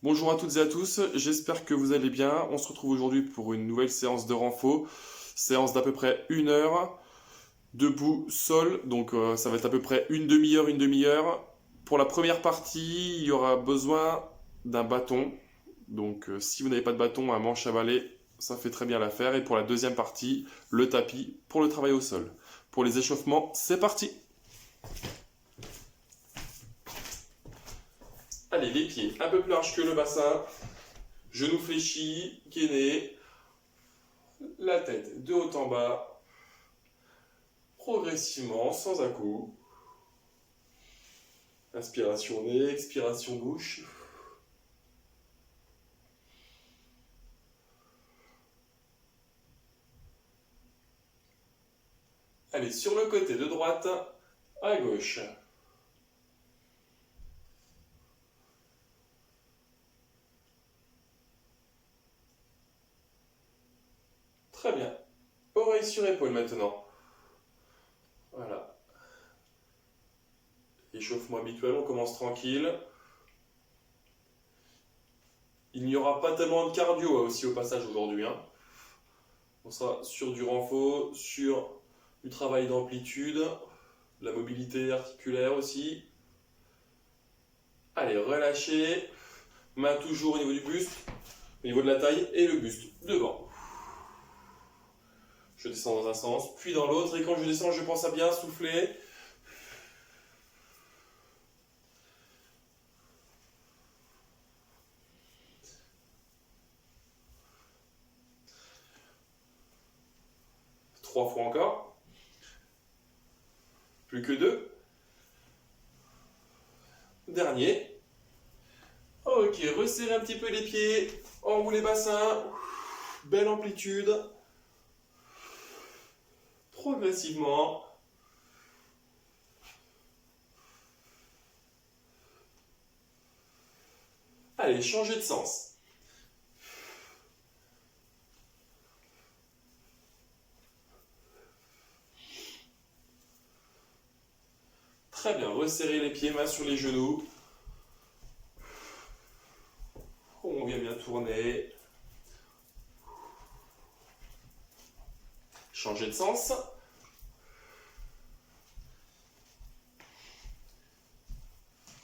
Bonjour à toutes et à tous, j'espère que vous allez bien. On se retrouve aujourd'hui pour une nouvelle séance de renfo, séance d'à peu près 1 heure, debout, sol, donc ça va être à peu près une demi-heure, une demi-heure. Pour la première partie, il y aura besoin d'un bâton, donc si vous n'avez pas de bâton, un manche à balai, ça fait très bien l'affaire. Et pour la deuxième partie, le tapis pour le travail au sol. Pour les échauffements, c'est parti! Allez, les pieds un peu plus larges que le bassin, genoux fléchis, gainés, la tête de haut en bas, progressivement, sans à-coups. Inspiration nez, expiration bouche. Allez, sur le côté de droite, à gauche. Très bien. Oreille sur épaule maintenant. Voilà. Échauffement habituel, on commence tranquille. Il n'y aura pas tellement de cardio aussi au passage aujourd'hui. On sera sur du renfo, sur du travail d'amplitude, la mobilité articulaire aussi. Allez, relâchez. Main toujours au niveau du buste, au niveau de la taille et le buste devant. Je descends dans un sens, puis dans l'autre. Et quand je descends, je pense à bien souffler. Trois fois encore. Plus que deux. Dernier. Ok, resserrez un petit peu les pieds, enroulez les bassins, belle amplitude, progressivement. Allez, changez de sens. Très bien, resserrez les pieds, mains sur les genoux. On vient bien tourner. Changez de sens.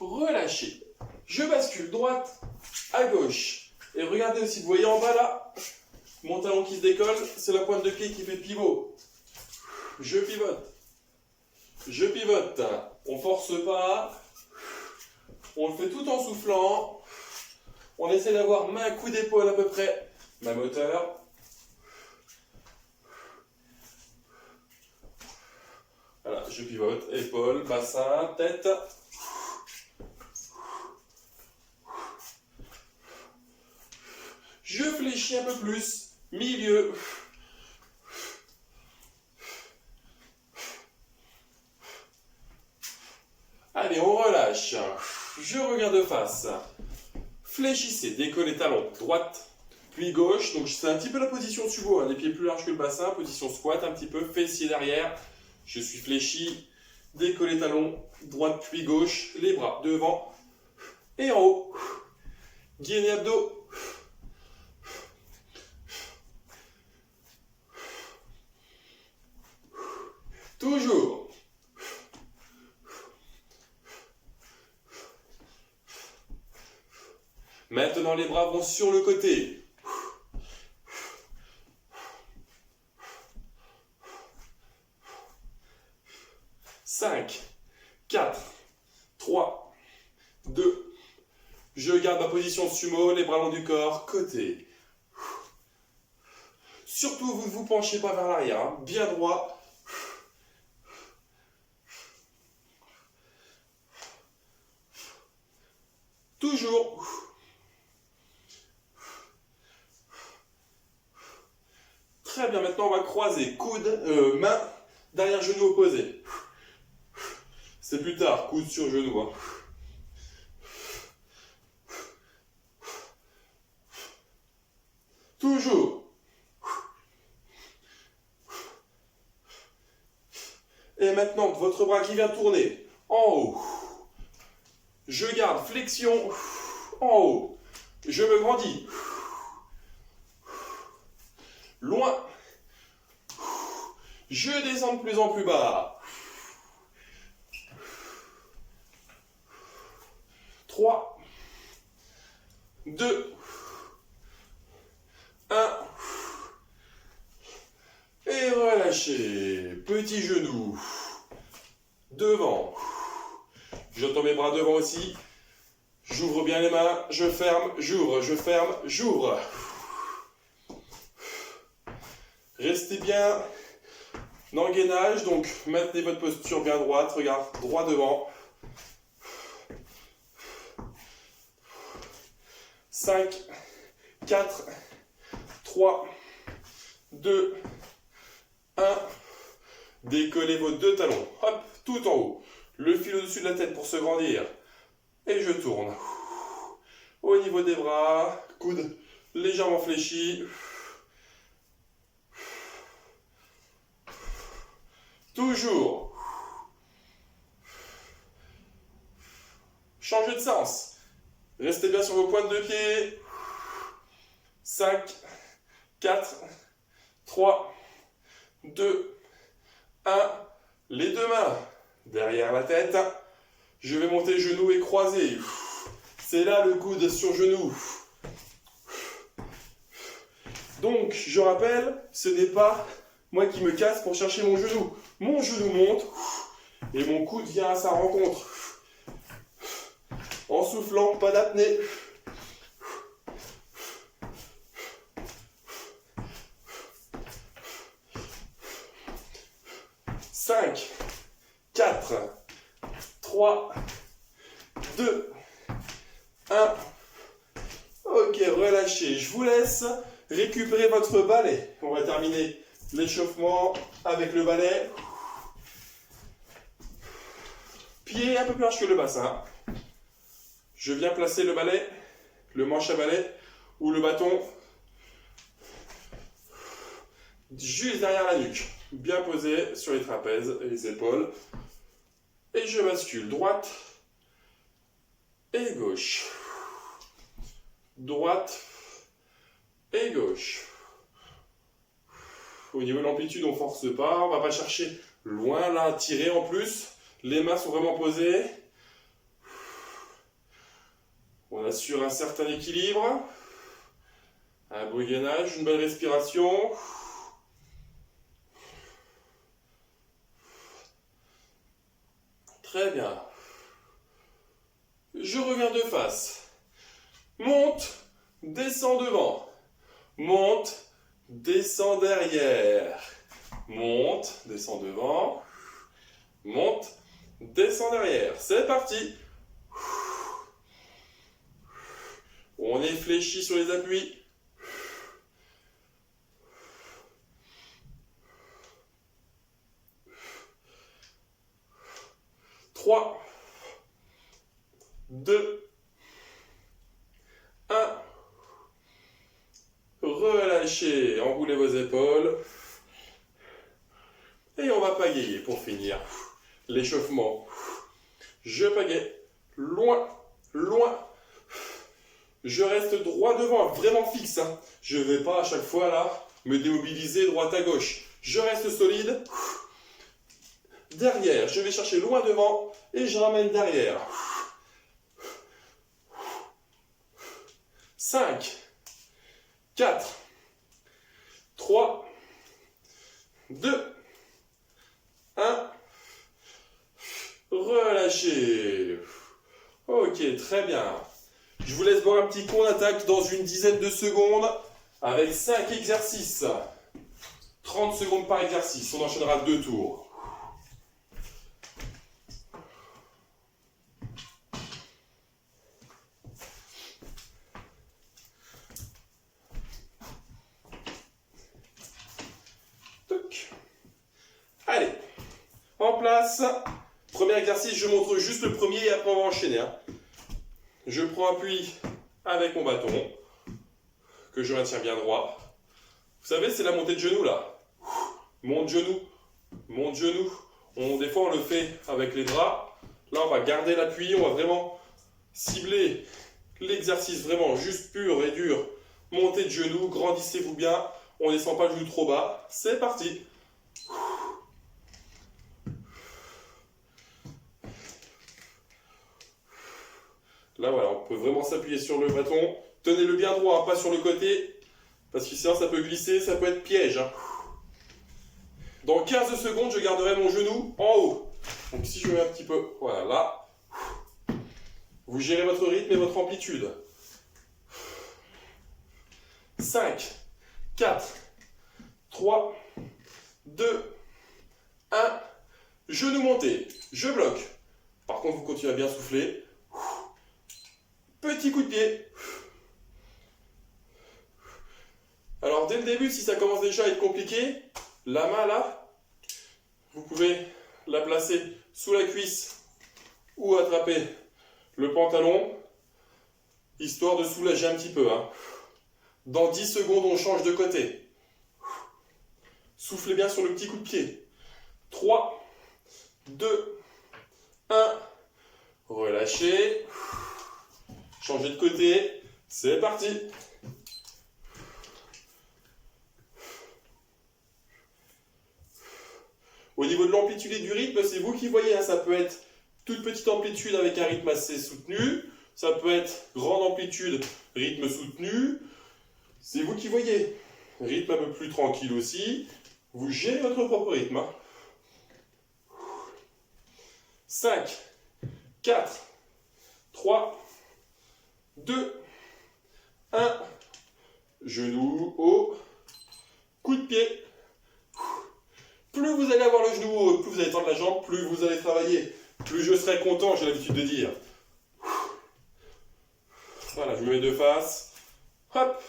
Relâchez. Je bascule droite à gauche. Et regardez aussi, vous voyez en bas là, mon talon qui se décolle, c'est la pointe de pied qui fait pivot. Je pivote. Je pivote. On force pas. On le fait tout en soufflant. On essaie d'avoir main, coup d'épaule à peu près, même hauteur. Voilà, je pivote, épaule, bassin, tête. Je fléchis un peu plus, milieu. Allez, on relâche. Je regarde face. Fléchissez, décollez talons, droite, puis gauche. Donc c'est un petit peu la position sumo, les pieds plus larges que le bassin, position squat un petit peu, fessier derrière. Je suis fléchi, décollez talons, droite puis gauche, les bras devant et en haut. Gainez abdos. Toujours. Maintenant, les bras vont sur le côté. 5, 4, 3, 2. Je garde ma position sumo, les bras long du corps, côté. Surtout, vous ne vous penchez pas vers l'arrière, bien droit. Toujours. Très bien, maintenant on va croiser, coude, main, derrière genou opposé. C'est plus tard, coude sur genou. Toujours. Et maintenant, votre bras qui vient tourner en haut. Je garde flexion en haut. Je me grandis. Loin. Je descends de plus en plus bas. 3, 2, 1. Et relâchez. Petit genou. Devant. J'entends mes bras devant aussi. J'ouvre bien les mains. Je ferme, j'ouvre, je ferme, j'ouvre. Restez bien dans le gainage. Donc, maintenez votre posture bien droite. Regarde, droit devant. 5, 4, 3, 2, 1. Décollez vos deux talons. Hop, tout en haut. Le fil au-dessus de la tête pour se grandir. Et je tourne. Au niveau des bras, coudes légèrement fléchis. Toujours. Changez de sens. Restez bien sur vos pointes de pied. 5, 4, 3, 2, 1. Les deux mains derrière la tête. Je vais monter genoux et croiser. C'est là le coude sur genou. Donc, je rappelle, ce n'est pas moi qui me casse pour chercher mon genou. Mon genou monte et mon coude vient à sa rencontre. En soufflant, pas d'apnée. « 5, 4, 3, 2, 1. Ok, relâchez. Je vous laisse récupérer votre balai. On va terminer l'échauffement avec le balai. Pied un peu plus large que le bassin. Je viens placer le balai, le manche à balai ou le bâton juste derrière la nuque. Bien posé sur les trapèzes et les épaules. Et je bascule droite et gauche. Droite et gauche. Au niveau de l'amplitude, on ne force pas. On ne va pas chercher loin là à tirer en plus. Les mains sont vraiment posées. On assure un certain équilibre. Un beau gainage, une belle respiration. Très bien. Je reviens de face. Monte, descends devant. Monte, descends derrière. Monte, descends devant. Monte, descends derrière. C'est parti. On est fléchi sur les appuis. Trois, 2, 1. Relâchez, enroulez vos épaules. Et on va pagayer pour finir l'échauffement. Je pagaie loin, loin. Je reste droit devant, vraiment fixe. Hein. Je ne vais pas à chaque fois là me démobiliser droite à gauche. Je reste solide. Derrière, je vais chercher loin devant et je ramène derrière. 5, 4, 3, 2, 1. Relâchez. Ok, très bien. Je vous laisse boire un petit coup, on attaque dans une dizaine de secondes avec 5 exercices. 30 secondes par exercice, on enchaînera 2 tours. Allez, en place. Premier exercice, je montre juste le premier et après on va enchaîner. Hein. Je prends appui avec mon bâton, que je maintiens bien droit. Vous savez, c'est la montée de genou là. Monte genou, monte genou. Des fois, on le fait avec les bras. Là, on va garder l'appui, on va vraiment cibler L'exercice vraiment juste pur et dur. Montez de genoux, grandissez-vous bien. On ne descend pas le genou trop bas. C'est parti. Là, voilà, on peut vraiment s'appuyer sur le bâton. Tenez-le bien droit, hein, pas sur le côté. Parce que sinon, ça peut glisser, ça peut être piège. Hein. Dans 15 secondes, je garderai mon genou en haut. Donc si je mets un petit peu, voilà, là. Vous gérez votre rythme et votre amplitude. 5, 4, 3, 2, 1. Genou monté. Je bloque. Par contre, vous continuez à bien souffler. Petit coup de pied. Alors, dès le début, si ça commence déjà à être compliqué, la main là, vous pouvez la placer sous la cuisse ou attraper le pantalon, histoire de soulager un petit peu. Hein. Dans 10 secondes, on change de côté. Soufflez bien sur le petit coup de pied. 3, 2, 1. Relâchez. Changez de côté. C'est parti. Au niveau de l'amplitude et du rythme, c'est vous qui voyez. Hein. Ça peut être toute petite amplitude avec un rythme assez soutenu. Ça peut être grande amplitude, rythme soutenu. C'est vous qui voyez. Rythme un peu plus tranquille aussi. Vous gérez votre propre rythme. Hein. 5, 4, 3, 2, 1. Genou haut. Coup de pied. Plus vous allez avoir le genou haut, plus vous allez tendre la jambe, plus vous allez travailler. Plus je serai content, j'ai l'habitude de dire. Voilà, je me mets de face. Hop.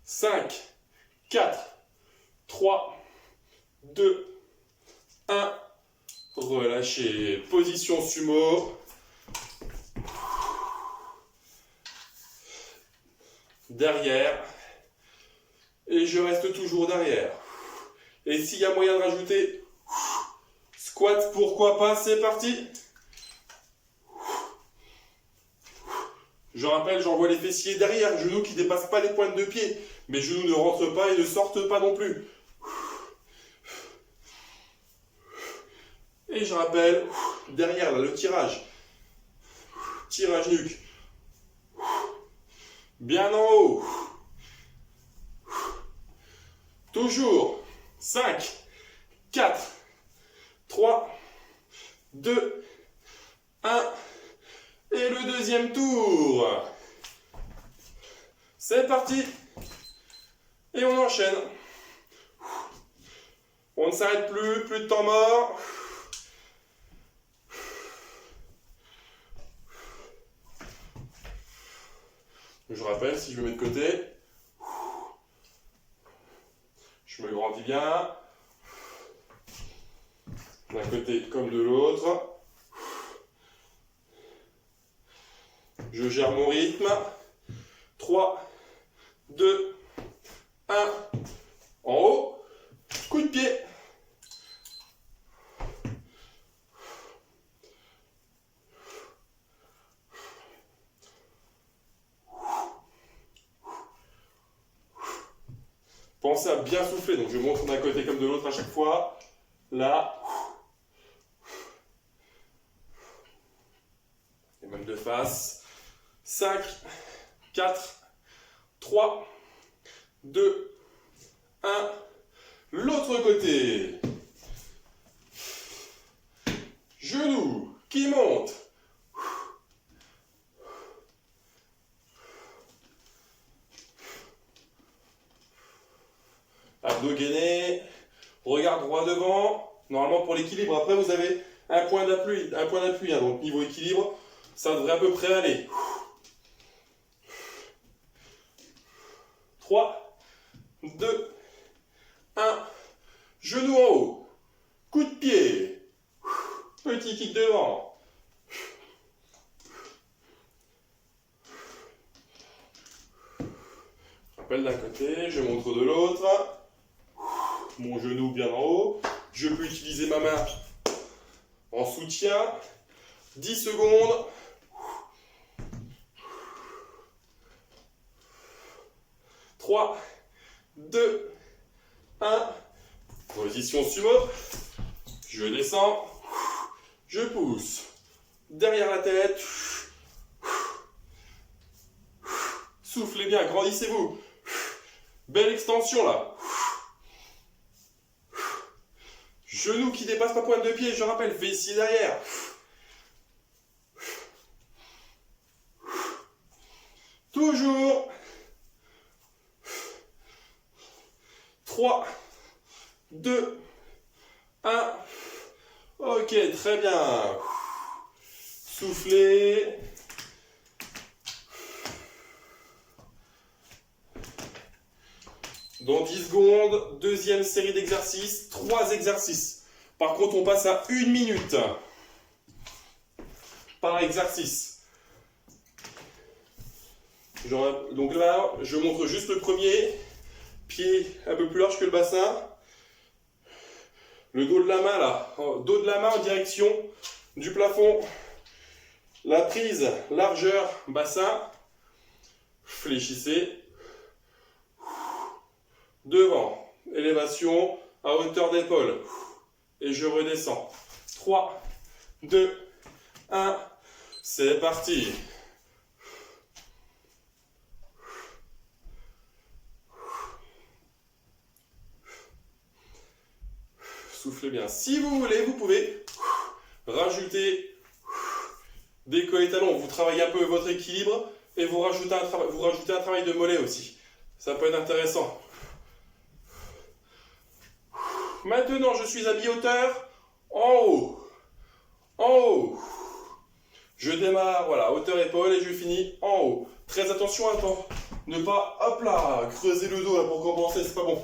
Cinq, 4, 3, 2, 1. Relâchez. Position sumo. Derrière. Et je reste toujours derrière. Et s'il y a moyen de rajouter squat, pourquoi pas, c'est parti. Je rappelle, j'envoie les fessiers derrière, genoux qui ne dépassent pas les pointes de pied. Mes genoux ne rentrent pas et ne sortent pas non plus. Et je rappelle, derrière, là, le tirage. Tirage nuque. Bien en haut. Toujours. 5, 4, 3, 2, 1. Et le deuxième tour. C'est parti. Et on enchaîne. On ne s'arrête plus, plus de temps mort. Je rappelle, si je me mets de côté, je me grandis bien, d'un côté comme de l'autre. Je gère mon rythme. 3, 2, 1. En haut, coup de pied. Pensez à bien souffler, donc je montre d'un côté comme de l'autre à chaque fois. Là. Et même de face. 5, 4, 3, 2, 1. L'autre côté. Genou qui monte. Abdos gainés, regard droit devant. Normalement pour l'équilibre, après vous avez un point d'appui. Hein, donc niveau équilibre, ça devrait à peu près aller. 3, 2, 1. Genou en haut. Coup de pied. Petit kick devant. Je rappelle, moelle d'un côté, je montre de l'autre. Mon genou bien en haut. Je peux utiliser ma main en soutien. 10 secondes. 3, 2, 1. Position sumo. Je descends. Je pousse. Derrière la tête. Soufflez bien, grandissez-vous. Belle extension là. Genou qui dépasse ma pointe de pied, je rappelle, fessier derrière. Toujours. 3, 2, 1. Ok, très bien. Soufflez. Dans 10 secondes, deuxième série d'exercices, 3 exercices. Par contre, on passe à 1 minute par exercice. Donc là, je montre juste le premier. Pied un peu plus large que le bassin. Le dos de la main là, dos de la main en direction du plafond. La prise, largeur, bassin. Fléchissez. Devant, élévation à hauteur d'épaule. Et je redescends. 3, 2, 1. C'est parti. Soufflez bien. Si vous voulez, vous pouvez rajouter des collets talons. Vous travaillez un peu votre équilibre et vous rajoutez un travail de mollet aussi. Ça peut être intéressant. Maintenant, je suis à mi-hauteur, en haut, en haut. Je démarre, voilà, hauteur épaule et je finis en haut. Très attention à ne pas, hop là, creuser le dos là pour compenser, c'est pas bon.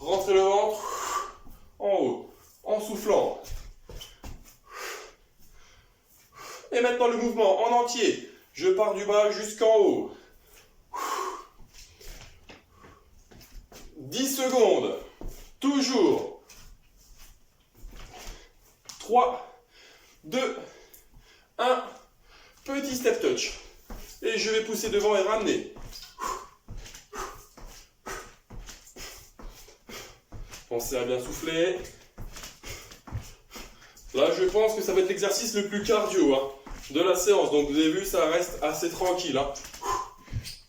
Rentrez le ventre, en haut, en soufflant. Et maintenant le mouvement en entier. Je pars du bas jusqu'en haut. 10 secondes, toujours. 3, 2, 1, petit step touch. Et je vais pousser devant et ramener. Pensez à bien souffler. Là, je pense que ça va être l'exercice le plus cardio de la séance. Donc, vous avez vu, ça reste assez tranquille.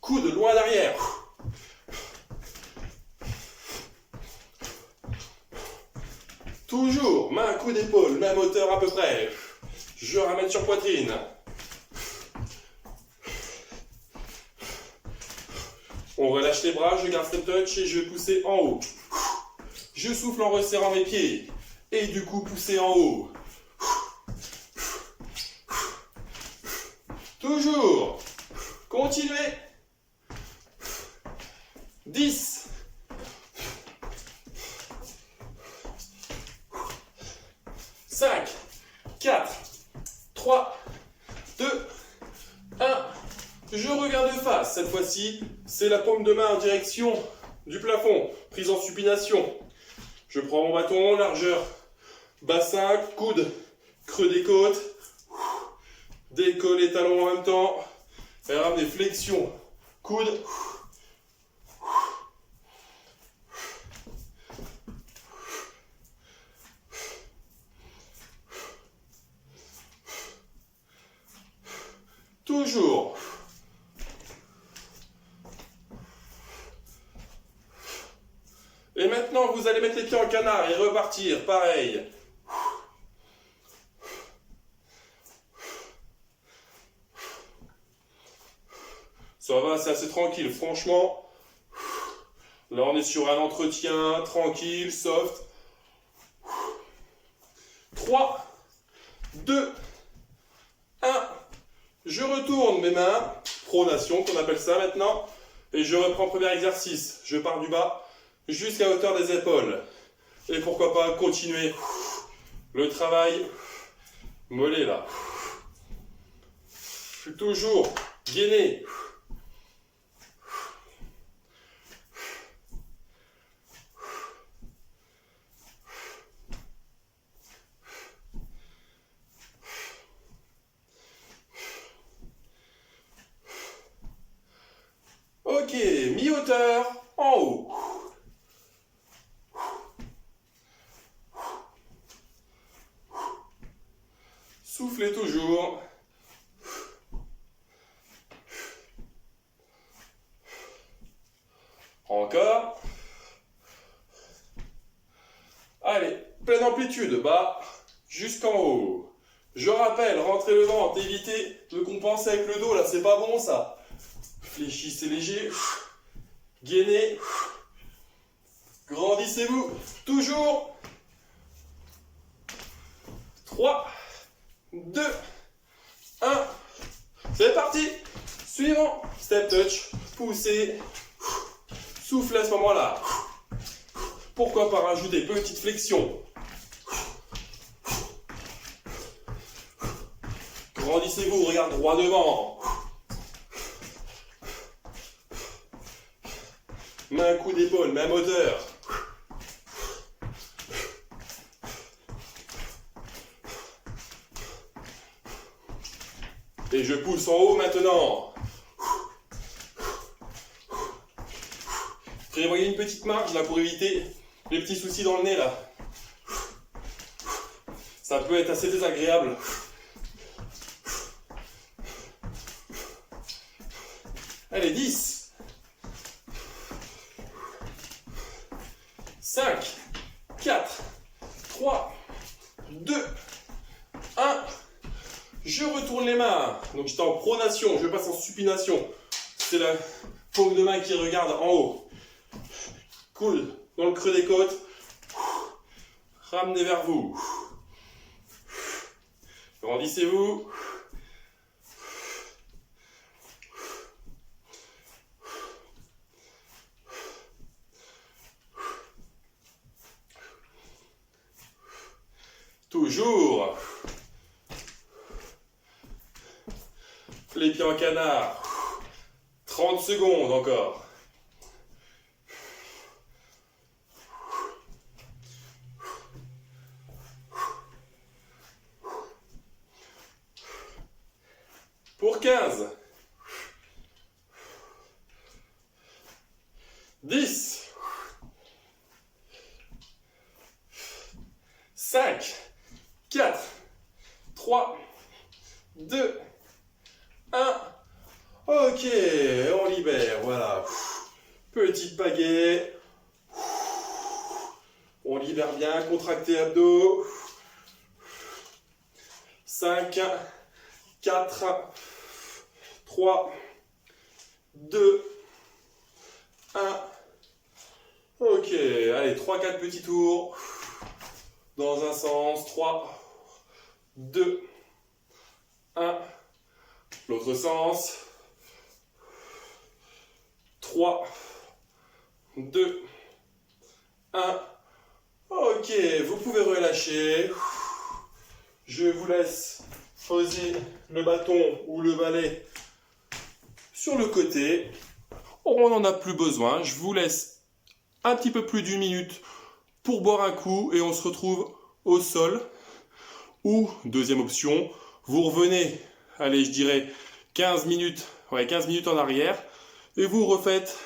Coude loin derrière. Toujours, main, coude, épaule, même hauteur à peu près. Je ramène sur poitrine. On relâche les bras, je garde step touch et je vais pousser en haut. Je souffle en resserrant mes pieds. Et du coup, pousser en haut. Toujours. Continuez. 10. 5, 4, 3, 2, 1. Je reviens de face. Cette fois-ci, c'est la paume de main en direction du plafond. Prise en supination. Je prends mon bâton, largeur, bassin, coude, creux des côtes. Décolle les talons en même temps. Et ramener flexion, coude. Toujours. Et maintenant, vous allez mettre les pieds en canard et repartir, pareil. Ça va, c'est assez tranquille, franchement. Là, on est sur un entretien tranquille, soft. 3, 2, 1. Je retourne mes mains, pronation qu'on appelle ça maintenant, et je reprends le premier exercice. Je pars du bas jusqu'à hauteur des épaules. Et pourquoi pas continuer le travail mollet là. Toujours gainé. hauteur, en haut. Soufflez toujours. Encore. Allez, pleine amplitude, bas, jusqu'en haut. Je rappelle, rentrez le ventre, évitez de compenser avec le dos, là c'est pas bon ça. Fléchissez léger, gainez, grandissez-vous, toujours. 3, 2, 1, c'est parti. Suivant, step touch, poussez, soufflez à ce moment-là. Pourquoi pas rajouter petite flexion. Grandissez-vous, regarde droit devant. Main, coup d'épaule, même hauteur. Et je pousse en haut maintenant. Prévoyez une petite marge là pour éviter les petits soucis dans le nez là. Ça peut être assez désagréable. Allez, 10. 5, 4, 3, 2, 1. Je retourne les mains. Donc j'étais en pronation, je passe en supination. C'est la paume de main qui regarde en haut. Cool, dans le creux des côtes. Ramenez vers vous. Grandissez-vous. Toujours. Les pieds en canard. 30 secondes encore. Pour 15. 10. 5. 4. 3. 2. 1. Ok, on libère, voilà. Petite pagaie. On libère bien, contractez abdos. 5, 4, 3, 2, 1. Ok, allez, 3-4 petits tours. Dans un sens, 3, 2, 1. L'autre sens. 3, 2, 1. Ok, vous pouvez relâcher. Je vous laisse poser le bâton ou le balai sur le côté. On n'en a plus besoin. Je vous laisse un petit peu plus d'1 minute pour boire un coup et on se retrouve au sol. Ou, deuxième option, vous revenez, allez, je dirais 15 minutes en arrière et vous refaites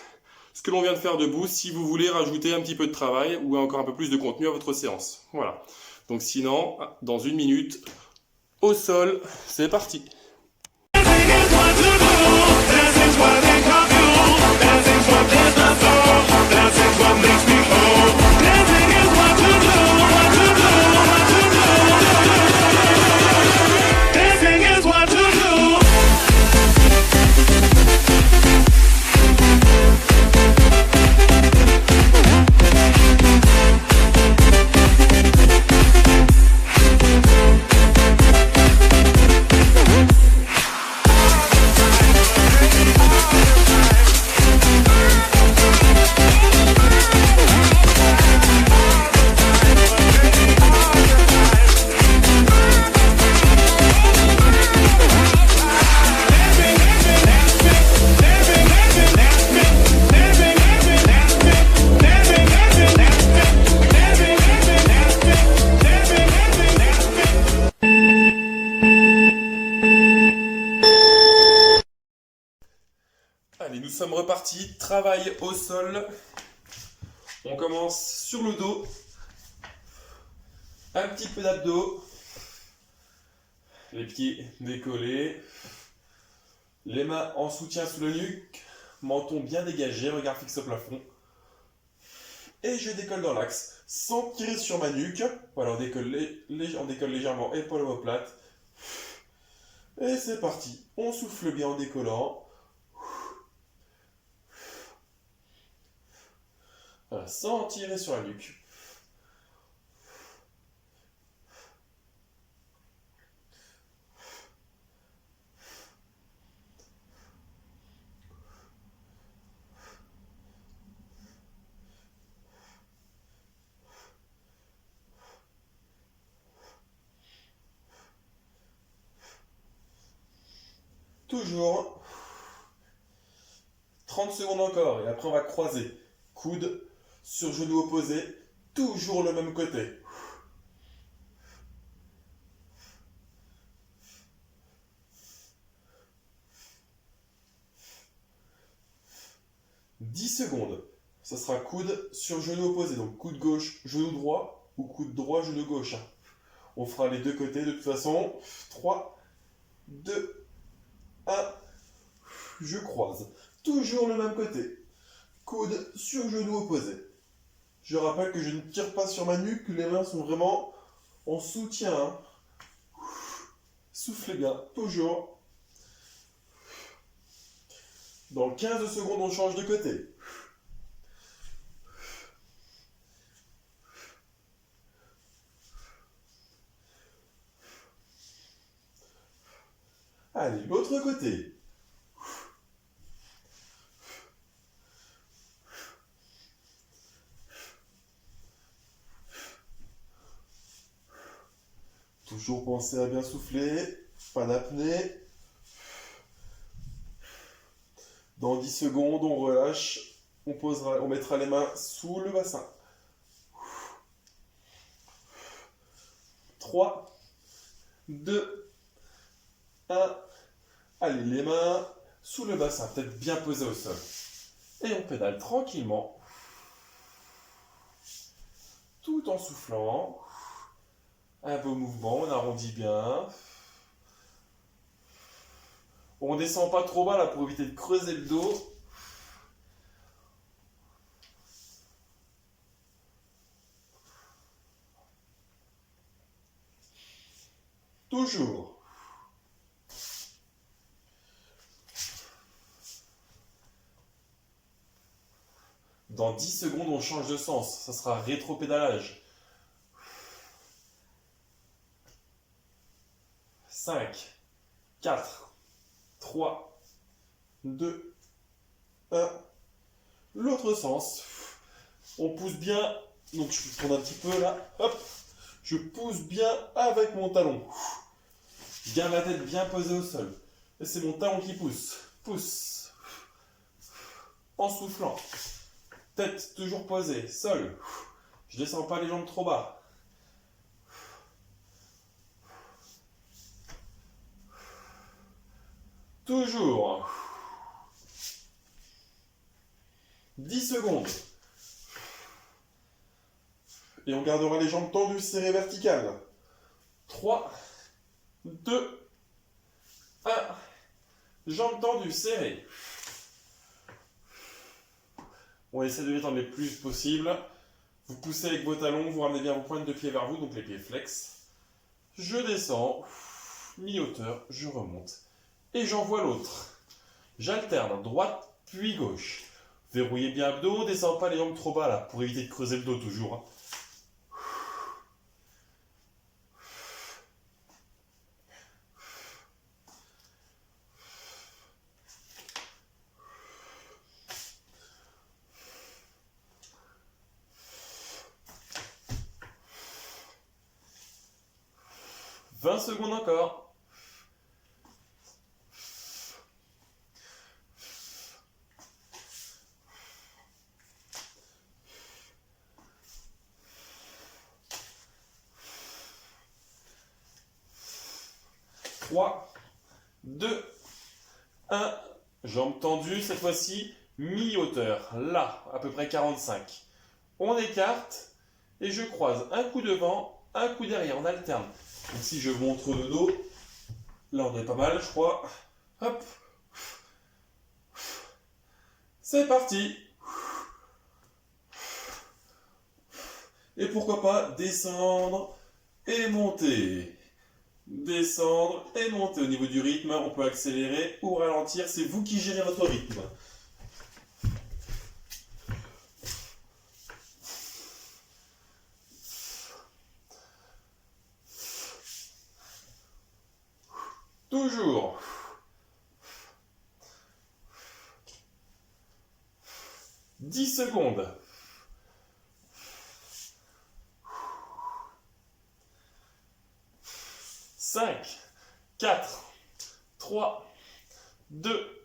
ce que l'on vient de faire debout si vous voulez rajouter un petit peu de travail ou encore un peu plus de contenu à votre séance. Voilà. Donc sinon, dans 1 minute, au sol, c'est parti. sommes repartis. Travail au sol. On commence sur le dos. Un petit peu d'abdos. Les pieds décollés. Les mains en soutien sous le nuque. Menton bien dégagé, regard fixe au plafond. Et je décolle dans l'axe, sans tirer sur ma nuque. Voilà, on décolle légèrement, épaules omoplates. Et c'est parti. On souffle bien en décollant. Voilà, sans tirer sur la nuque. Toujours. 30 secondes encore et après on va croiser. Coude sur genou opposé. Toujours le même côté. 10 secondes. Ça sera coude sur genou opposé. Donc coude gauche, genou droit ou coude droit, genou gauche. On fera les deux côtés de toute façon. 3, 2, 1. Je croise. Toujours le même côté. Coude sur genou opposé. Je rappelle que je ne tire pas sur ma nuque. Les mains sont vraiment en soutien. Soufflez bien. Toujours. Dans 15 secondes, on change de côté. Allez, l'autre côté. Toujours penser à bien souffler, pas d'apnée. Dans 10 secondes, on relâche, on mettra les mains sous le bassin. 3, 2, 1. Allez, les mains sous le bassin, peut-être bien posées au sol. Et on pédale tranquillement, tout en soufflant. Un beau mouvement, on arrondit bien. On descend pas trop bas là pour éviter de creuser le dos. Toujours. Dans 10 secondes, on change de sens. Ça sera rétro-pédalage. 5, 4, 3, 2, 1. L'autre sens. On pousse bien. Donc je vais prendre un petit peu là. Hop. Je pousse bien avec mon talon. Je garde la tête bien posée au sol. Et c'est mon talon qui pousse. Pousse. En soufflant. Tête toujours posée. Sol. Je descends pas les jambes trop bas. Toujours. 10 secondes. Et on gardera les jambes tendues, serrées verticales. 3, 2, 1. Jambes tendues, serrées. On essaie de les tendre le plus possible. Vous poussez avec vos talons, vous ramenez bien vos pointes de pied vers vous, donc les pieds flex. Je descends, mi-hauteur, je remonte. Et j'envoie l'autre. J'alterne, droite puis gauche. Verrouillez bien abdos, descends pas les jambes trop bas là, pour éviter de creuser le dos toujours. 20 secondes encore. Trois, deux, un. Jambes tendues, cette fois-ci, mi-hauteur. Là, à peu près 45. On écarte et je croise un coup devant, un coup derrière. On alterne. Donc si je montre le dos, là on est pas mal, je crois. Hop. C'est parti. Et pourquoi pas descendre et monter. Descendre et monter. Au niveau du rythme, on peut accélérer ou ralentir. C'est vous qui gérez votre rythme. Toujours. 10 secondes. 5, 4, 3, 2,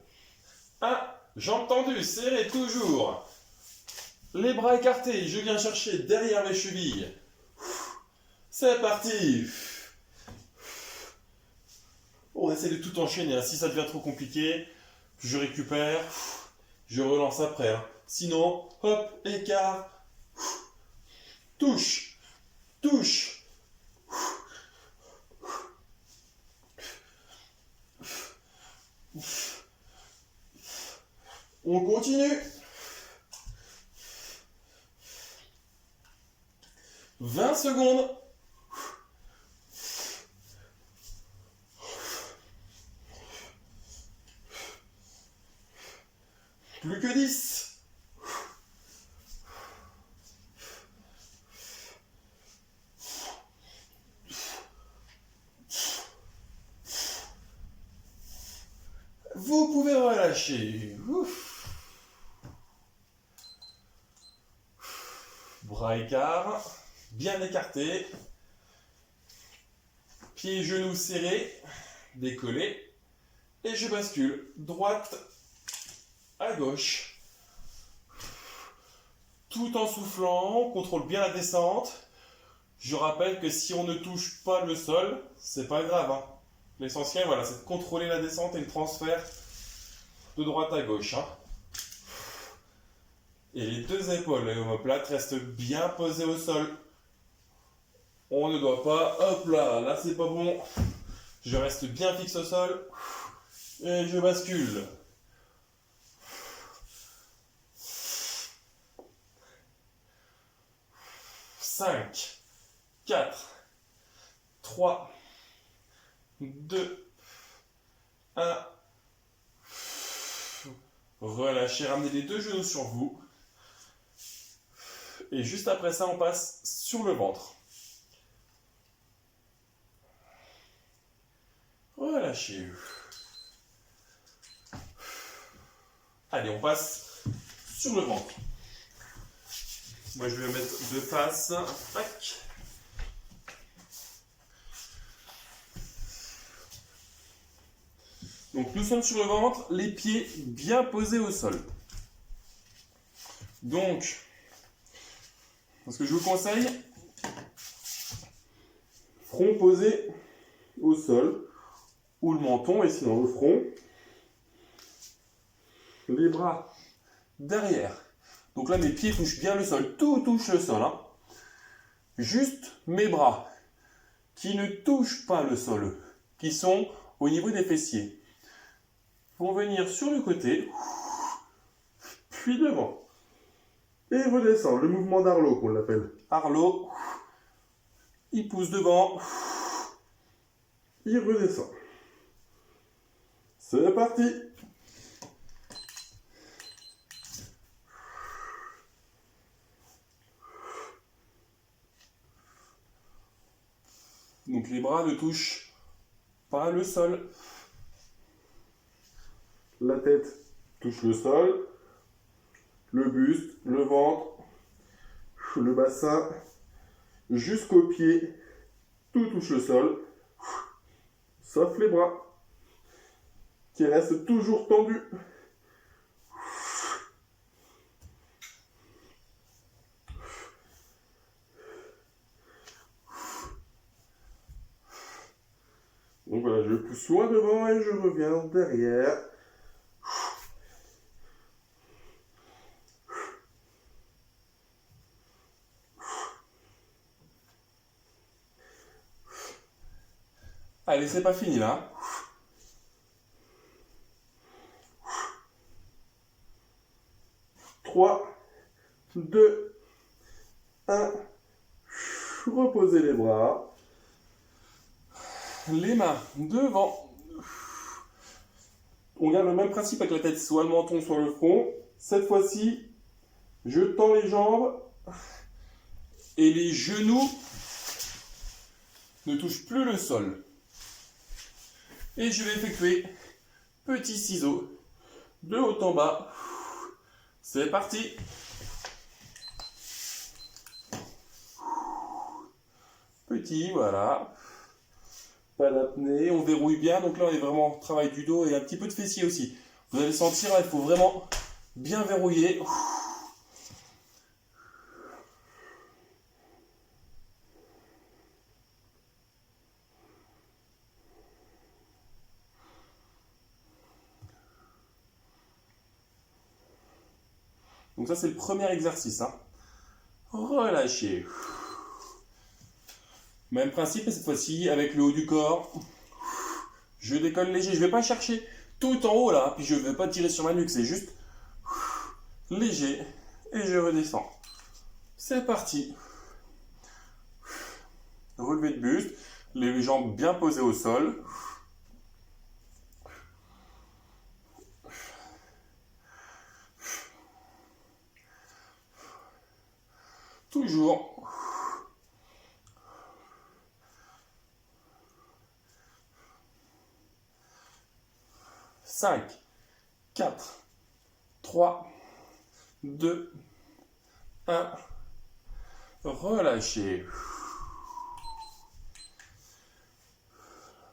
1. Jambes tendues, serrées toujours. Les bras écartés, je viens chercher derrière mes chevilles. C'est parti. On essaie de tout enchaîner. Si ça devient trop compliqué, je récupère, je relance après. Sinon, hop, écart, touche, touche. On continue. 20 secondes. Plus que 10. Vous pouvez relâcher. Ouf. Bras écart, bien écartés. Pieds et genoux serrés, décollés. Et je bascule droite à gauche. Tout en soufflant, on contrôle bien la descente. Je rappelle que si on ne touche pas le sol, c'est pas grave. L'essentiel, voilà, c'est de contrôler la descente et le transfert de droite à gauche. Et les deux épaules, les omoplates, restent bien posées au sol. On ne doit pas, hop là c'est pas bon. Je reste bien fixe au sol et je bascule. Cinq, 4, 3, 2, 1. Relâchez, ramenez les deux genoux sur vous. Et juste après ça, on passe sur le ventre. Relâchez. Allez, on passe sur le ventre. Moi, je vais me mettre de face. Tac. Donc, nous sommes sur le ventre, les pieds bien posés au sol. Donc, ce que je vous conseille, front posé au sol, ou le menton, et sinon le front. Les bras derrière. Donc là, mes pieds touchent bien le sol. Tout touche le sol. Juste mes bras qui ne touchent pas le sol, qui sont au niveau des fessiers, vont venir sur le côté, puis devant. Et redescend. Le mouvement d'Arlo qu'on l'appelle. Arlo. Il pousse devant. Il redescend. C'est parti. Donc les bras ne touchent pas le sol. La tête touche le sol. Le buste, le ventre, le bassin, jusqu'aux pieds. Tout touche le sol. Sauf les bras, qui restent toujours tendus. Donc voilà, je pousse loin devant et je reviens derrière. Allez, c'est pas fini là. 3, 2, 1. Reposez les bras. Les mains devant. On garde le même principe avec la tête, soit le menton, soit le front. Cette fois-ci, je tends les jambes et les genoux ne touchent plus le sol. Et je vais effectuer petit ciseau de haut en bas. C'est parti. Petit, voilà. Pas d'apnée, on verrouille bien. Donc là, on est vraiment au travail du dos et un petit peu de fessier aussi. Vous allez sentir, il faut vraiment bien verrouiller. Donc ça, c'est le premier exercice. Hein. Relâchez. Même principe, et cette fois-ci, avec le haut du corps. Je décolle léger. Je ne vais pas chercher tout en haut là. Puis je ne vais pas tirer sur ma nuque. C'est juste léger. Et je redescends. C'est parti. Relevé de buste. Les jambes bien posées au sol. Toujours. 5, 4, 3, 2, 1. Relâchez.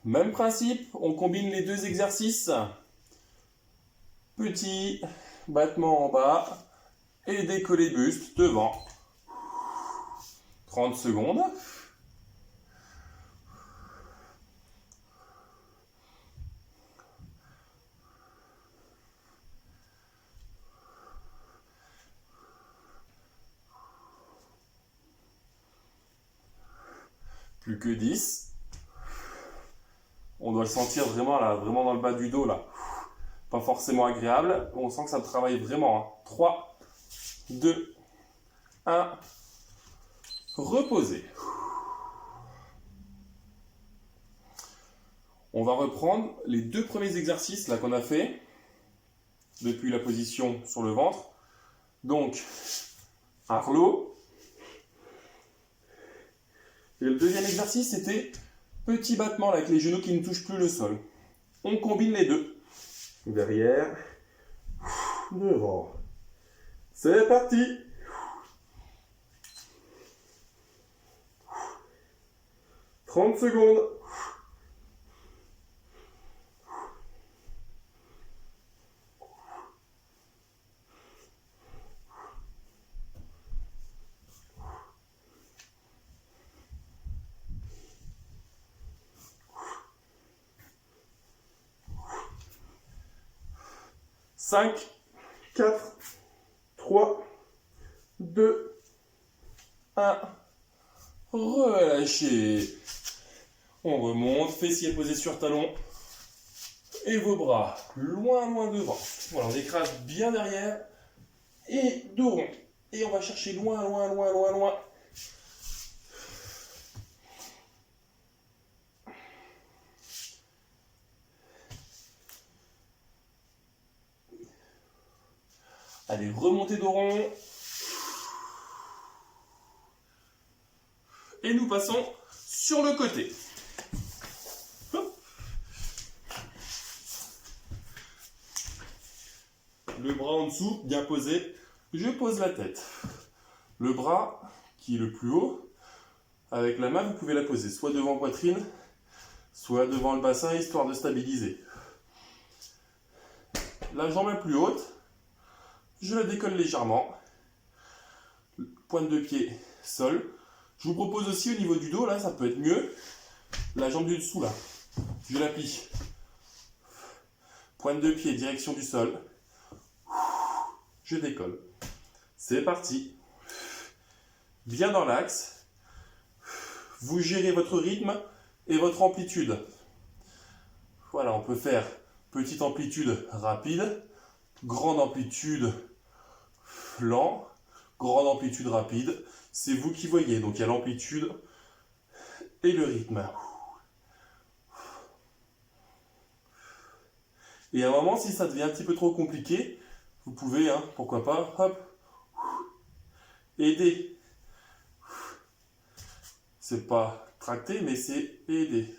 Même principe, on combine les deux exercices. Petit battement en bas et décoller buste devant. 30 secondes. Plus que 10. On doit le sentir vraiment là, vraiment dans le bas du dos là. Pas forcément agréable. On sent que ça travaille vraiment. Hein. 3, 2, 1. Reposez. On va reprendre les deux premiers exercices là qu'on a fait depuis la position sur le ventre. Donc, Arlo. Et le deuxième exercice, c'était petit battement là, avec les genoux qui ne touchent plus le sol. On combine les deux. Derrière, devant. C'est parti. 30 secondes. Cinq, 4, 3, 2, 1. Relâchez. On remonte, fessiers posés sur talon. Et vos bras loin, loin devant. Voilà, on écrase bien derrière. Et dos rond. Et on va chercher loin, loin, loin, loin, loin. Allez, remontez dos rond. Et nous passons sur le côté. Hop. Le bras en dessous, bien posé. Je pose la tête. Le bras qui est le plus haut, avec la main, vous pouvez la poser soit devant poitrine, soit devant le bassin, histoire de stabiliser. La jambe est plus haute. Je la décolle légèrement. Pointe de pied, sol. Je vous propose aussi au niveau du dos, là, ça peut être mieux. La jambe du dessous, là. Je la plie. Pointe de pied, direction du sol. Je décolle. C'est parti. Bien dans l'axe. Vous gérez votre rythme et votre amplitude. Voilà, on peut faire petite amplitude rapide, grande amplitude lent, grande amplitude rapide. C'est vous qui voyez. Donc il y a l'amplitude et le rythme. Et à un moment, si ça devient un petit peu trop compliqué, vous pouvez, pourquoi pas, hop, aider. C'est pas tracter, mais c'est aider.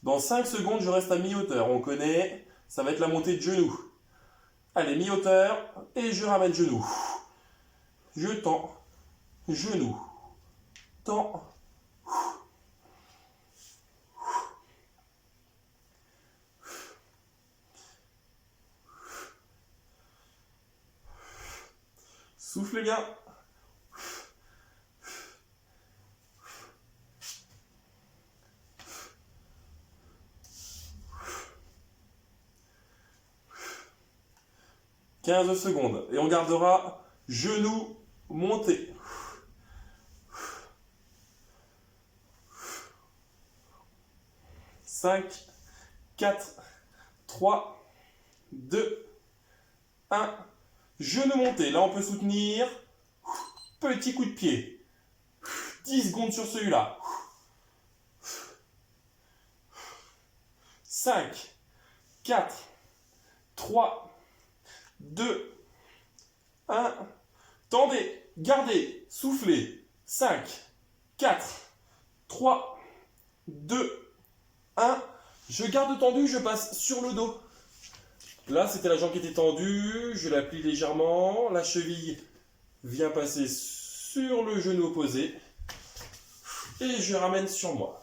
Dans 5 secondes, je reste à mi-hauteur. On connaît, ça va être la montée de genou. Allez, mi-hauteur, et je ramène genou. Je tends, genou, tends. Soufflez bien. « 15 secondes. Et on gardera genou monté. « 5, 4, 3, 2, 1. Genou monté. Là, on peut soutenir. Petit coup de pied. 10 secondes sur celui-là. 5, 4, 3, 2, 1. Tendez, gardez, soufflez. 5, 4, 3, 2, 1. Je garde tendu, je passe sur le dos. Là, c'était la jambe qui était tendue. Je la plie légèrement. La cheville vient passer sur le genou opposé. Et je ramène sur moi.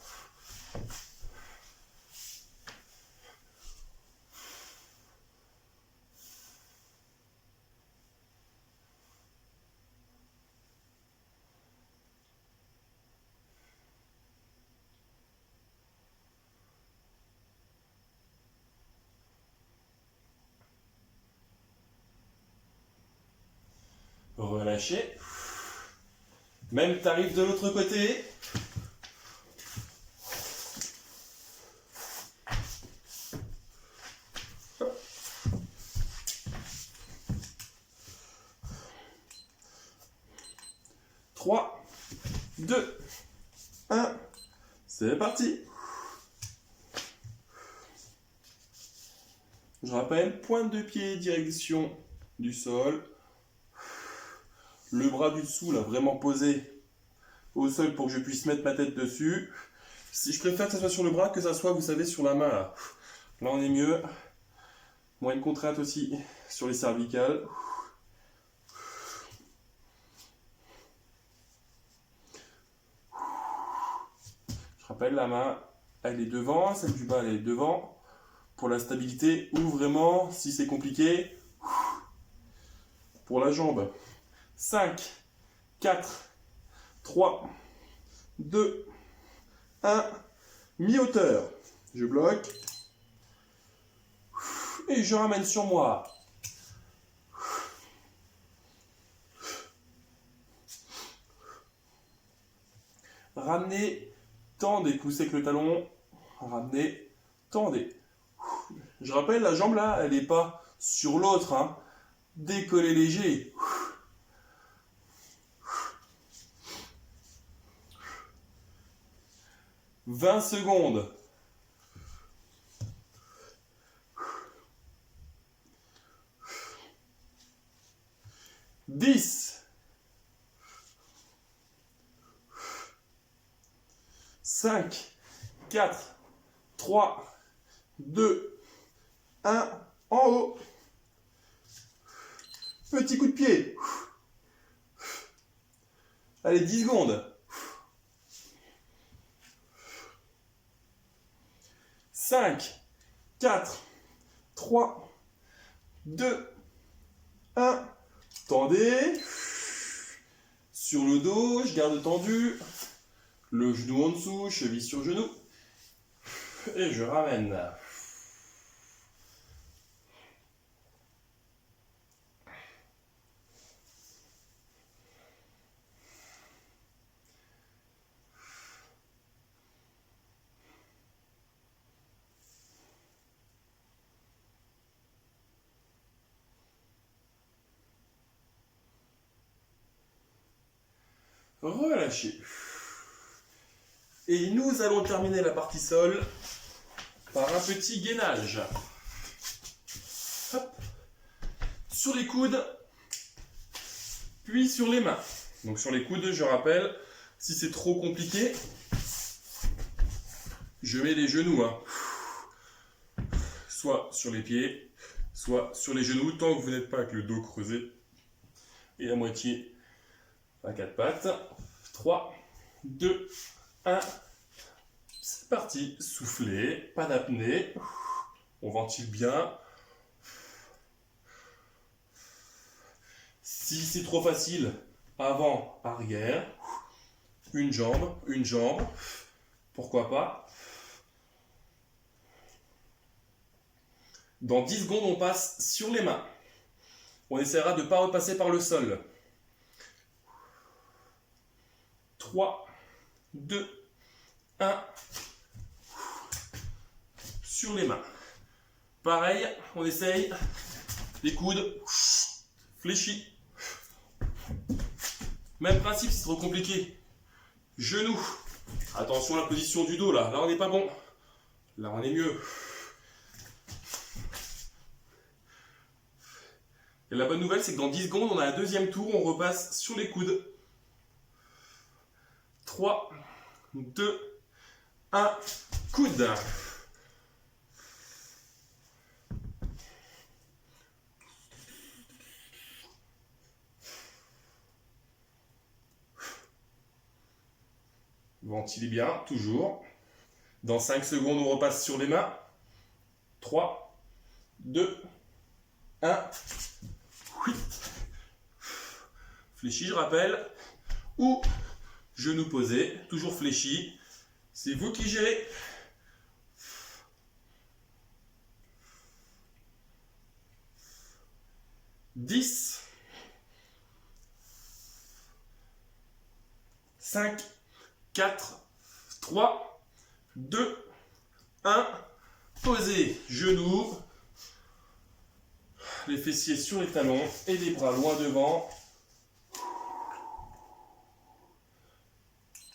Relâchez. Même tarif de l'autre côté. Trois, 2, 1. C'est parti. Je rappelle, pointe de pied, direction du sol. Le bras du dessous, là, vraiment posé au sol pour que je puisse mettre ma tête dessus. Si je préfère que ça soit sur le bras que ça soit, vous savez, sur la main, là. Là, on est mieux. Moins de contrainte aussi sur les cervicales. Je rappelle, la main, elle est devant, celle du bas, elle est devant. Pour la stabilité, ou vraiment, si c'est compliqué, pour la jambe. 5, 4, 3, 2, 1. Mi-hauteur. Je bloque. Et je ramène sur moi. Ramenez, tendez, poussez avec le talon. Ramenez, tendez. Je rappelle, la jambe là, elle n'est pas sur l'autre. Décollez léger. 20 secondes. « 10, 5, 4, 3, 2, 1, en haut. Petit coup de pied. Allez, 10 secondes. 5, 4, 3, 2, 1. Tendez. Sur le dos, je garde tendu. Le genou en dessous, cheville sur genou. Et je ramène. relâchez. Et nous allons terminer la partie sol par un petit gainage. Hop. Sur les coudes, puis sur les mains. Donc sur les coudes, je rappelle, si c'est trop compliqué, je mets les genoux, hein. Soit sur les pieds, soit sur les genoux, tant que vous n'êtes pas avec le dos creusé et à moitié à quatre pattes. 3, 2, 1, c'est parti. Soufflez, pas d'apnée, on ventile bien. Si c'est trop facile, avant, arrière, une jambe, pourquoi pas. Dans 10 secondes, on passe sur les mains. On essaiera de ne pas repasser par le sol. 3, 2, 1. Sur les mains. Pareil, on essaye. Les coudes fléchis. Même principe, c'est trop compliqué. Genoux. Attention à la position du dos là. Là, on n'est pas bon. Là, on est mieux. Et la bonne nouvelle, c'est que dans 10 secondes, on a un deuxième tour, on repasse sur les coudes. 3, 2, 1, coude. Ventilez bien, toujours. Dans 5 secondes, on repasse sur les mains. 3, 2, 1. Fléchi, je rappelle. Ou genoux posés, toujours fléchi. C'est vous qui gérez. « 10, 5, 4, 3, 2, 1. Posez, genoux, les fessiers sur les talons et les bras loin devant.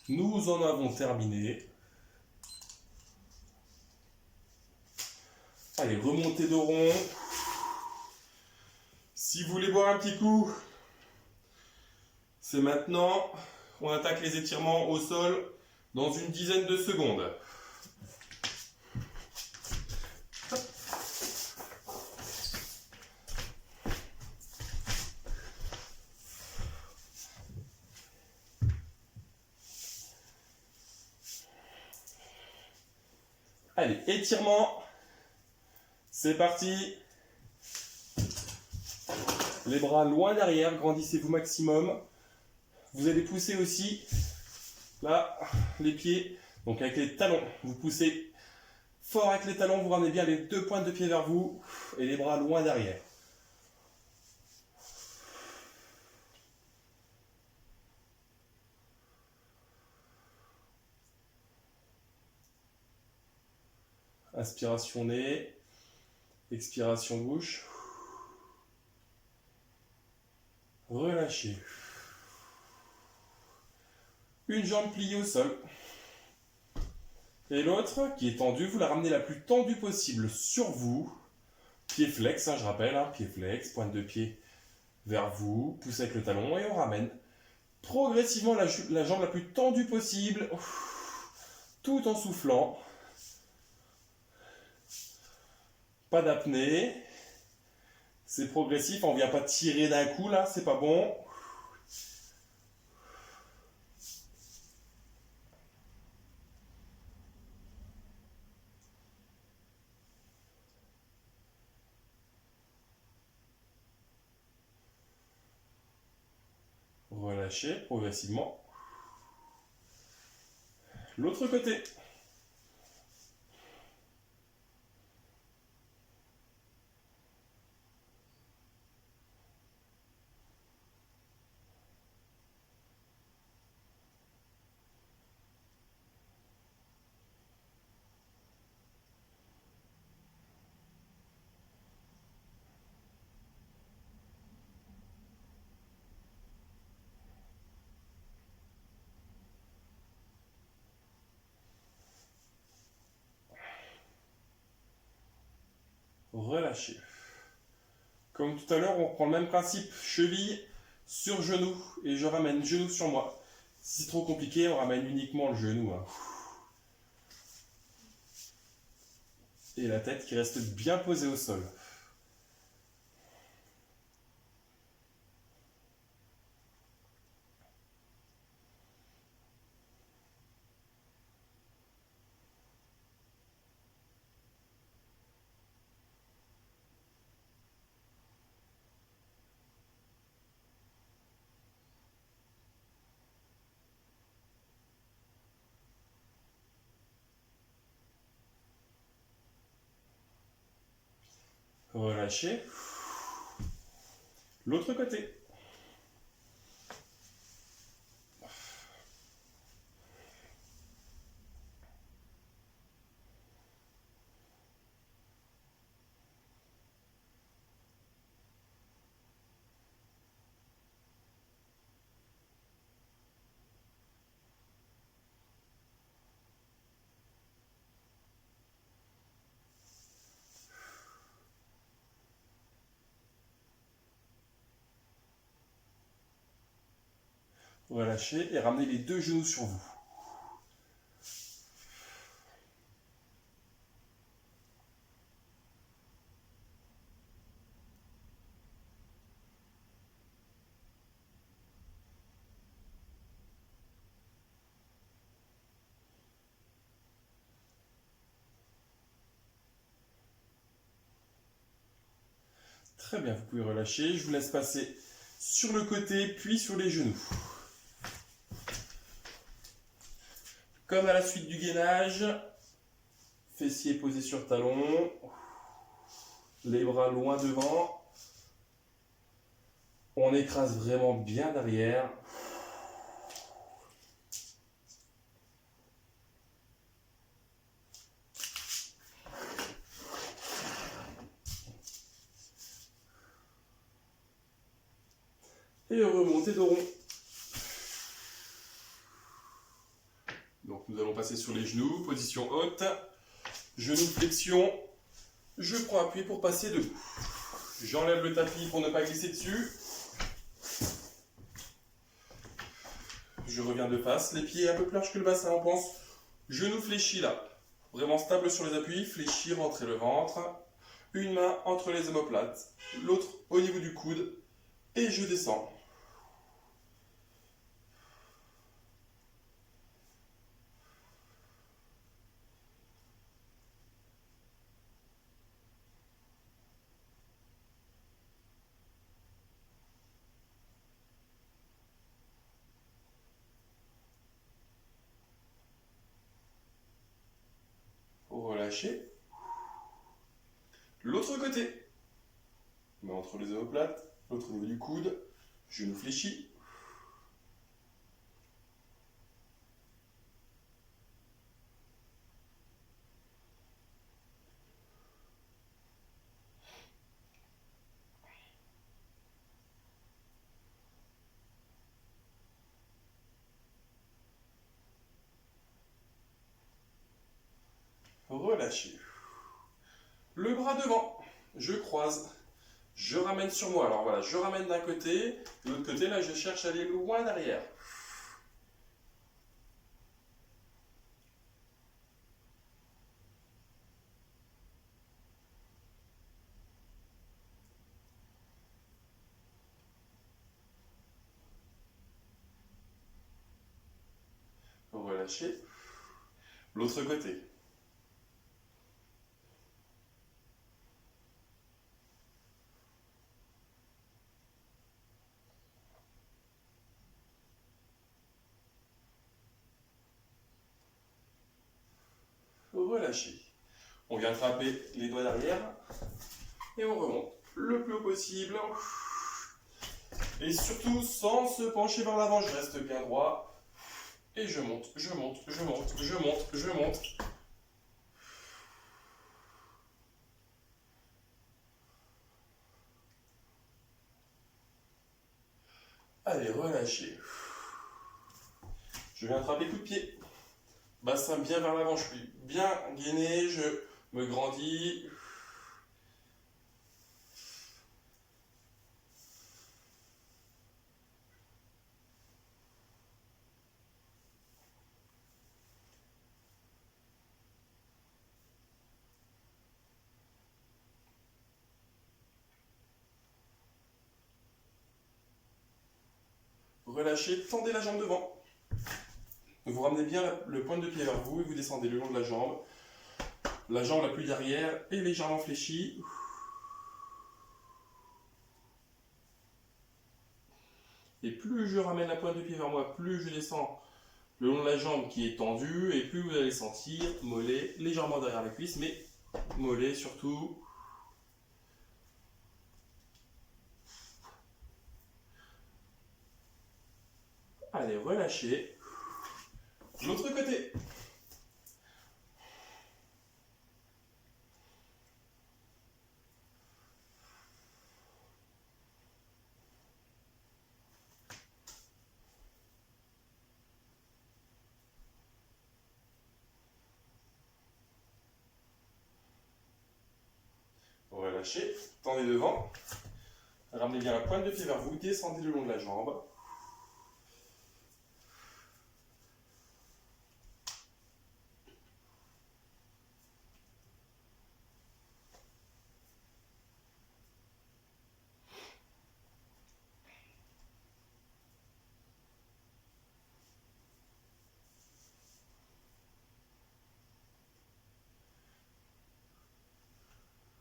Nous en avons terminé. Allez, remontez de rond. Si vous voulez boire un petit coup, c'est maintenant. On attaque les étirements au sol dans une dizaine de secondes. Allez, étirement. C'est parti. Les bras loin derrière, grandissez-vous maximum. Vous allez pousser aussi, là, les pieds, donc avec les talons. Vous poussez fort avec les talons, vous ramenez bien les deux pointes de pied vers vous et les bras loin derrière. Inspiration nez, expiration bouche. Relâchez. Une jambe pliée au sol. Et l'autre qui est tendue, vous la ramenez la plus tendue possible sur vous. Pied flex, hein, je rappelle, hein, pied flex, pointe de pied vers vous, poussez avec le talon et on ramène progressivement la jambe la plus tendue possible, tout en soufflant. Pas d'apnée. C'est progressif, on ne vient pas tirer d'un coup là, c'est pas bon. Relâchez progressivement. L'autre côté. relâchez. Comme tout à l'heure, on reprend le même principe, cheville sur genou, et je ramène genou sur moi. Si c'est trop compliqué, on ramène uniquement le genou. Hein. Et la tête qui reste bien posée au sol. Relâchez. L'autre côté. Relâchez et ramenez les deux genoux sur vous. Très bien, vous pouvez relâcher. Je vous laisse passer sur le côté, puis sur les genoux. Comme à la suite du gainage, fessiers posés sur talons, les bras loin devant. On écrase vraiment bien derrière. Et remontez de rond. Donc nous allons passer sur les genoux, position haute, genoux flexion, je prends appui pour passer debout. J'enlève le tapis pour ne pas glisser dessus. Je reviens de face, les pieds un peu plus larges que le bassin, on pense. Genoux fléchis là, vraiment stable sur les appuis, fléchis, rentrez le ventre. Une main entre les omoplates, l'autre au niveau du coude, et je descends. Relâchez. L'autre côté. Main entre les omoplates, l'autre au niveau du coude, genou fléchi. Relâchez. Le bras devant, je croise, je ramène sur moi. Alors voilà, je ramène d'un côté, de l'autre côté, là, je cherche à aller loin derrière. Relâchez. L'autre côté. Relâchez. On vient frapper les doigts derrière et on remonte le plus haut possible. Et surtout sans se pencher vers l'avant, je reste bien droit. Et je monte, je monte, je monte, je monte, je monte. Allez, relâchez. Je viens attraper coup de pied. Bassin bien vers l'avant, je suis bien gainé, je me grandis. relâchez, tendez la jambe devant. Vous ramenez bien le pointe de pied vers vous et vous descendez le long de la jambe. La jambe la plus derrière est légèrement fléchie. Et plus je ramène la pointe de pied vers moi, plus je descends le long de la jambe qui est tendue et plus vous allez sentir mollet légèrement derrière les cuisses, mais mollet surtout. Allez, relâchez. L'autre côté. Relâchez, tendez devant. Ramenez bien la pointe de pied vers vous, descendez le long de la jambe.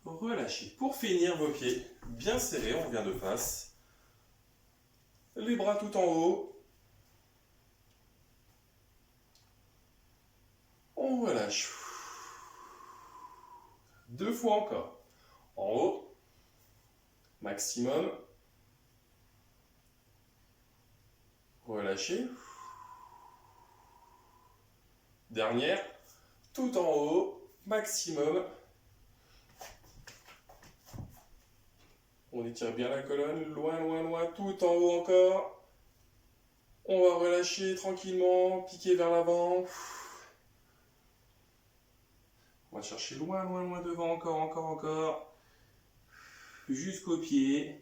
Relâchez. Pour finir, vos pieds bien serrés, on revient de face. Les bras tout en haut. On relâche. 2 fois encore. En haut. Maximum. Relâchez. Dernière. Tout en haut. Maximum. On étire bien la colonne, loin, loin, loin, tout en haut encore. On va relâcher tranquillement, piquer vers l'avant. On va chercher loin, loin, loin devant, encore, encore, encore. Jusqu'au pied.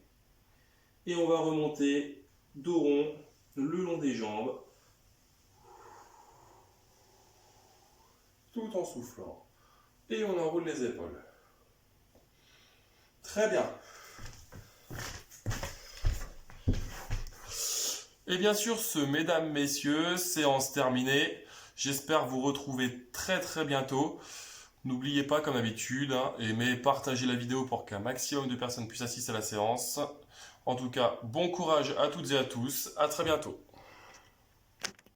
Et on va remonter dos rond, le long des jambes. Tout en soufflant. Et on enroule les épaules. Très bien. Et bien sûr, mesdames, messieurs, séance terminée. J'espère vous retrouver très très bientôt. N'oubliez pas, comme d'habitude, aimez, partagez la vidéo pour qu'un maximum de personnes puissent assister à la séance. En tout cas, bon courage à toutes et à tous. À très bientôt.